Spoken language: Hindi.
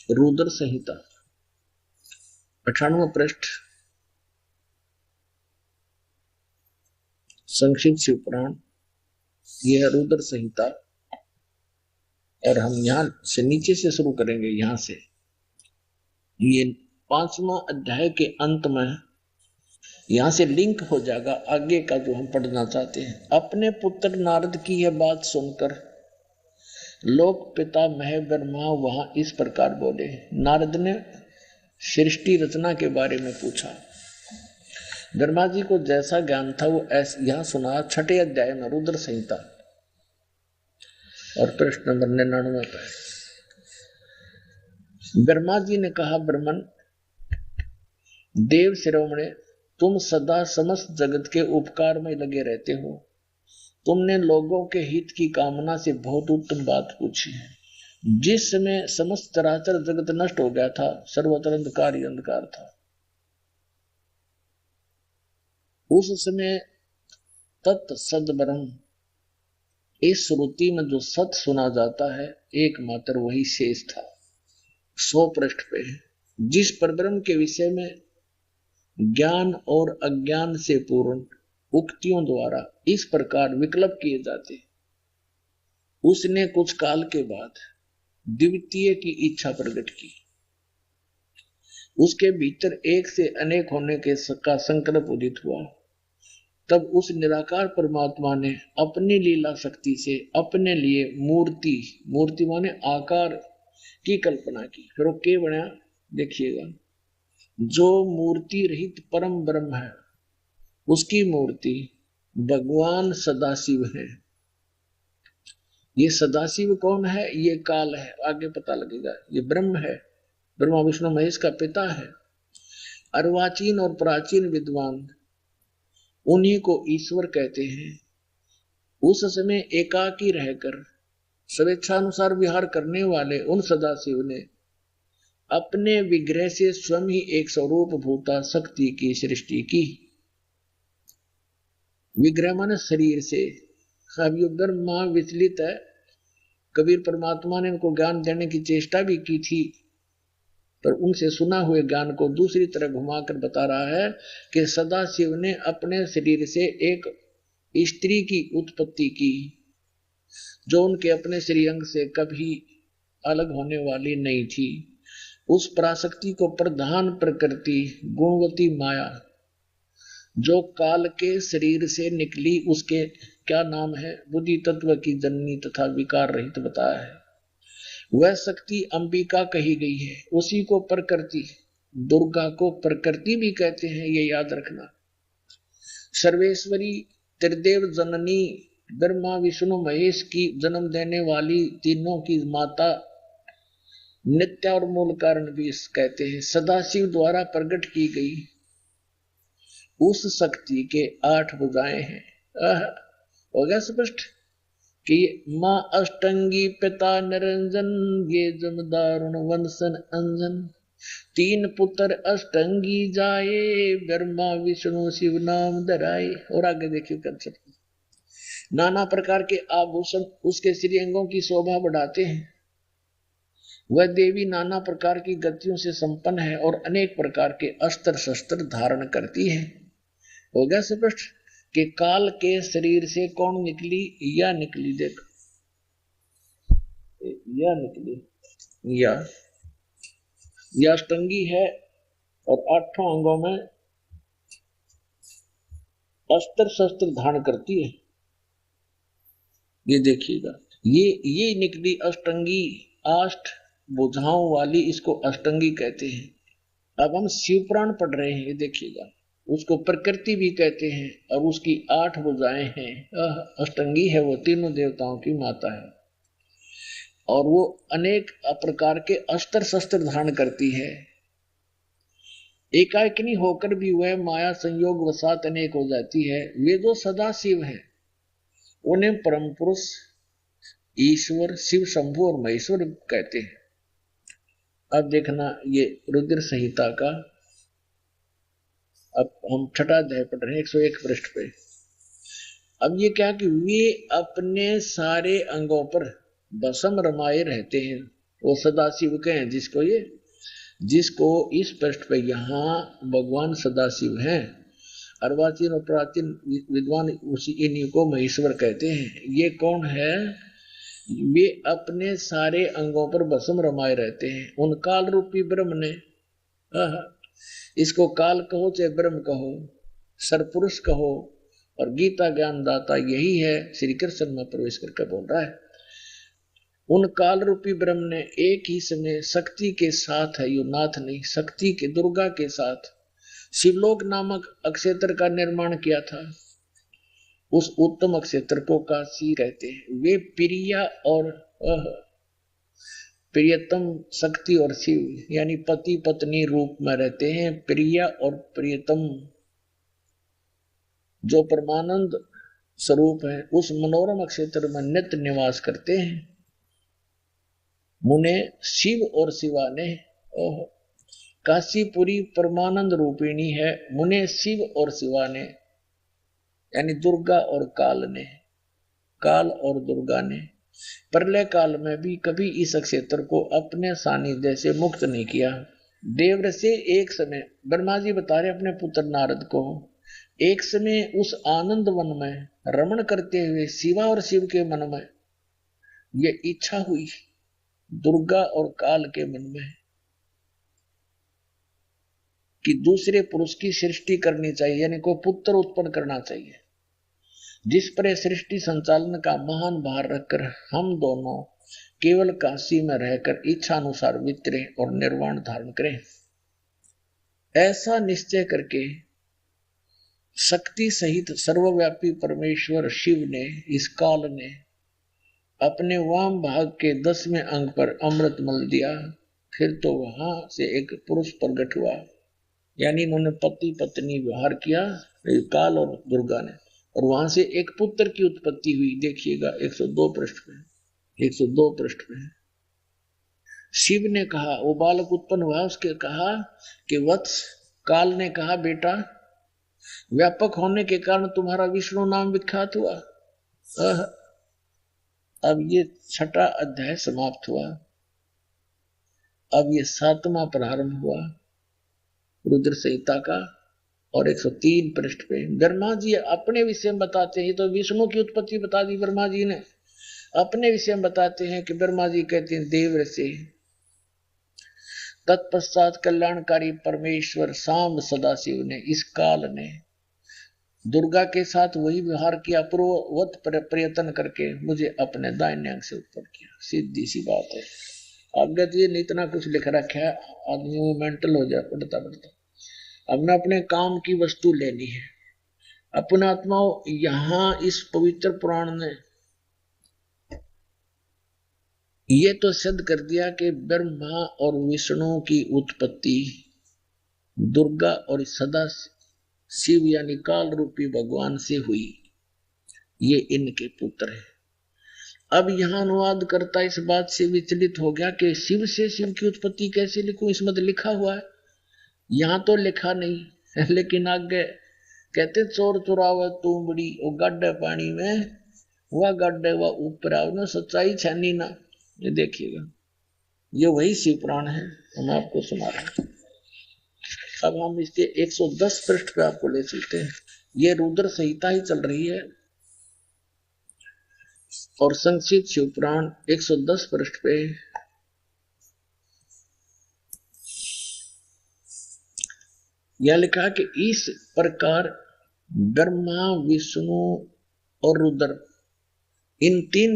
रुद्र संहिता 98वां पृष्ठ, संक्षिप्त शिवपुराण। यह रुद्र संहिता और हम यहां से नीचे से शुरू करेंगे। यहां से ये 5वां अध्याय के अंत में यहां से लिंक हो जाएगा आगे का जो हम पढ़ना चाहते हैं। अपने पुत्र नारद की यह बात सुनकर लोक पिता मह ब्रह्मा वहां इस प्रकार बोले। नारद ने सृष्टि रचना के बारे में पूछा। ब्रह्मा जी को जैसा ज्ञान था वो ऐसे यहां सुना। 6ठे अध्याय में रुद्र संहिता और प्रश्न नंबर 99 पर ब्रह्मा जी ने कहा, ब्रह्मन देव शिरोमणे, तुम सदा समस्त जगत के उपकार में लगे रहते हो। तुमने लोगों के हित की कामना से बहुत उत्तम बात पूछी है। जिस समय समस्त चराचर जगत नष्ट हो गया था, सर्वत्र अंधकार ही अंधकार था, उस समय तत् सद ब्रह्म, इस श्रुति में जो सत सुना जाता है एकमात्र वही शेष था। 100 पृष्ठ पे है। जिस परब्रह्म के विषय में ज्ञान और अज्ञान से पूर्ण उक्तियों द्वारा इस प्रकार विकल्प किए जाते, उसने कुछ काल के बाद द्वितीय की इच्छा प्रकट की। उसके भीतर एक से अनेक होने के का संकल्प उदित हुआ। तब उस निराकार परमात्मा ने अपनी लीला शक्ति से अपने लिए मूर्ति माने आकार की कल्पना की। फिर वो क्या बना देखिएगा। जो मूर्ति रहित परम ब्रह्म है उसकी मूर्ति भगवान सदाशिव है। ये सदाशिव कौन है? ये काल है, आगे पता लगेगा। ये ब्रह्म है, ब्रह्मा विष्णु महेश का पिता है। अर्वाचीन और प्राचीन विद्वान उन्हीं को ईश्वर कहते हैं। उस समय एकाकी रहकर स्वेच्छानुसार विहार करने वाले उन सदाशिव ने अपने विग्रह से स्वयं ही एक स्वरूप भूता शक्ति की सृष्टि की। विग्रह माने शरीर से। अब ये ब्रह्मा विचलित है। कबीर परमात्मा ने उनको ज्ञान देने की चेष्टा भी की थी, पर उनसे सुना हुए ज्ञान को दूसरी तरह घुमाकर बता रहा है कि सदाशिव ने अपने शरीर से एक स्त्री की उत्पत्ति की, जो उनके अपने श्रीअंग से कभी अलग होने वाली नहीं थी। उस पराशक्ति को प्रधान प्रकृति गुणवती माया जो काल के शरीर से निकली, उसके क्या नाम है? बुद्धि तत्व की जननी तथा विकार रहित बताया है। वह शक्ति अंबिका कही गई है। उसी को प्रकृति, दुर्गा को प्रकृति भी कहते हैं, ये याद रखना। सर्वेश्वरी त्रिदेव जननी ब्रह्मा विष्णु महेश की जन्म देने वाली तीनों की माता नित्य और मूल कारण भी कहते हैं। सदाशिव द्वारा प्रकट की गई उस शक्ति के 8 भुजाएं हैं। हो गया स्पष्ट कि माँ अष्टंगी पिता निरंजन, ये जमदारुण वंशन अंजन। 3 पुत्र अष्टंगी जाए, ब्रह्मा विष्णु शिव नाम धराए। और आगे देखिए कंसेप्ट। नाना प्रकार के आभूषण उसके श्रीअंगों की शोभा बढ़ाते हैं। वह देवी नाना प्रकार की गतियों से संपन्न है और अनेक प्रकार के अस्त्र शस्त्र धारण करती है। हो गया स्पष्ट कि काल के शरीर से कौन निकली? या निकली, देख या निकली, या अष्टंगी है और 8 अंगों में अस्त्र शस्त्र धारण करती है। ये देखिएगा, ये निकली अष्टंगी, 8 भुजाओं वाली, इसको अष्टंगी कहते हैं। अब हम शिवपुराण पढ़ रहे हैं, ये देखिएगा। उसको प्रकृति भी कहते हैं और उसकी 8 भुजाएं हैं। अष्टंगी है, वो तीनों देवताओं की माता है और वो अनेक प्रकार के अस्त्र शस्त्र धारण करती है। एकाकिनी होकर भी वह माया संयोग वसात अनेक हो जाती है। वे जो सदा शिव है उन्हें परम पुरुष ईश्वर शिव शंभु और महेश्वर कहते हैं। अब देखना ये रुद्र संहिता का, अब हम 6ठा अध्याय पढ़ रहे हैं 101 पृष्ठ पे। अब ये क्या कि वे अपने सारे अंगों पर भस्म रमाए रहते हैं। वो सदाशिव कहें जिसको, ये जिसको इस पृष्ठ पे यहाँ भगवान सदाशिव हैं, अर्वाचीन और प्राचीन विद्वान उसी इन्हीं को महेश्वर कहते हैं। ये कौन है? वे अपने सारे अंगों पर भस्म रमाए रहते हैं उन काल रूपी ब्रह्म ने। इसको काल कहो चाहे ब्रह्म कहो, सरपुरुष कहो, और गीता ज्ञानदाता यही है, श्री कृष्ण में प्रवेश करके बोल रहा है। उन काल रूपी ब्रह्म ने एक ही समय शक्ति के साथ है, यो नाथ नहीं, शक्ति के दुर्गा के साथ शिवलोक नामक अक्षेत्र का निर्माण किया था। उस उत्तम अक्षेत्र को काशी कहते हैं। वे प्रिया और प्रियतम शक्ति और शिव यानी पति पत्नी रूप में रहते हैं। प्रिया और प्रियतम जो परमानंद स्वरूप है उस मनोरम अक्षेत्र में नित्य निवास करते हैं। मुने शिव और शिवा ने, काशीपुरी परमानंद रूपिणी है। मुने शिव और शिवा ने यानी दुर्गा और काल ने, काल और दुर्गा ने प्रलय काल में भी कभी इस क्षेत्र को अपने सानिध्य से मुक्त नहीं किया। देव से एक समय ब्रह्मा जी बता रहे अपने पुत्र नारद को, एक समय उस आनंद वन में रमण करते हुए शिवा और शिव के मन में यह इच्छा हुई, दुर्गा और काल के मन में, कि दूसरे पुरुष की सृष्टि करनी चाहिए, यानी कोई पुत्र उत्पन्न करना चाहिए, जिस पर सृष्टि संचालन का महान भार रखकर हम दोनों केवल काशी में रहकर इच्छा अनुसार विचरे और निर्वाण धारण करें। ऐसा निश्चय करके शक्ति सहित सर्वव्यापी परमेश्वर शिव ने, इस काल ने अपने वाम भाग के 10वें अंग पर अमृत मल दिया। फिर तो वहां से एक पुरुष प्रकट हुआ, यानी उन्होंने पति पत्नी विहार किया काल और दुर्गा ने, और वहां से एक पुत्र की उत्पत्ति हुई। देखिएगा 102 पृष्ठ पे, 102 पृष्ठ पे शिव ने कहा, वो बालक उत्पन्न हुआ, उसके कहा कि वत्स, काल ने कहा बेटा व्यापक होने के कारण तुम्हारा विष्णु नाम विख्यात हुआ। अब ये 6वां अध्याय समाप्त हुआ। अब ये 7वां प्रारंभ हुआ रुद्र संहिता का, और 103 पृष्ठ पे ब्रह्मा जी अपने विषय में बताते हैं। तो विष्णु की उत्पत्ति बता दी ब्रह्मा जी ने, अपने विषय में बताते हैं कि ब्रह्मा जी कहते हैं देव ऋषि, तत्पश्चात कल्याणकारी परमेश्वर सांब सदाशिव ने, इस काल ने दुर्गा के साथ वही व्यवहार किया, पूर्ववत प्रयत्न करके मुझे अपने दाहिने अंग से उत्पन्न किया। सीधी सी बात है। आगे तो ये इतना कुछ लिख रखा है, आदमी मेंटल हो जाए पढ़ता पढ़ता। हमने अपने काम की वस्तु लेनी है। अपना आत्मा यहां इस पवित्र पुराण ने ये तो सिद्ध कर दिया कि ब्रह्मा और विष्णु की उत्पत्ति दुर्गा और सदा शिव यानी काल रूपी भगवान से हुई, ये इनके पुत्र है। अब यहां अनुवाद करता इस बात से विचलित हो गया कि शिव से शिव की उत्पत्ति कैसे लिखूं, इसमें तो लिखा हुआ है, यहां तो लिखा नहीं। लेकिन आगे कहते चोर चुरावे तू बड़ी, वो गड्ढे पानी में, वह गड्ढे वह ऊपर आओ, सच्चाई छानी ना। ये देखिएगा, ये वही शिव पुराण है, हम आपको सुना रहे हैं। अब हम इसके 110 पृष्ठ पे आपको ले चलते हैं। ये रुद्र संहिता ही चल रही है, और संक्षिप्त शिव पुराण 110 पृष्ठ पे यह लिखा कि इस प्रकार ब्रह्मा विष्णु और रुद्र इन 3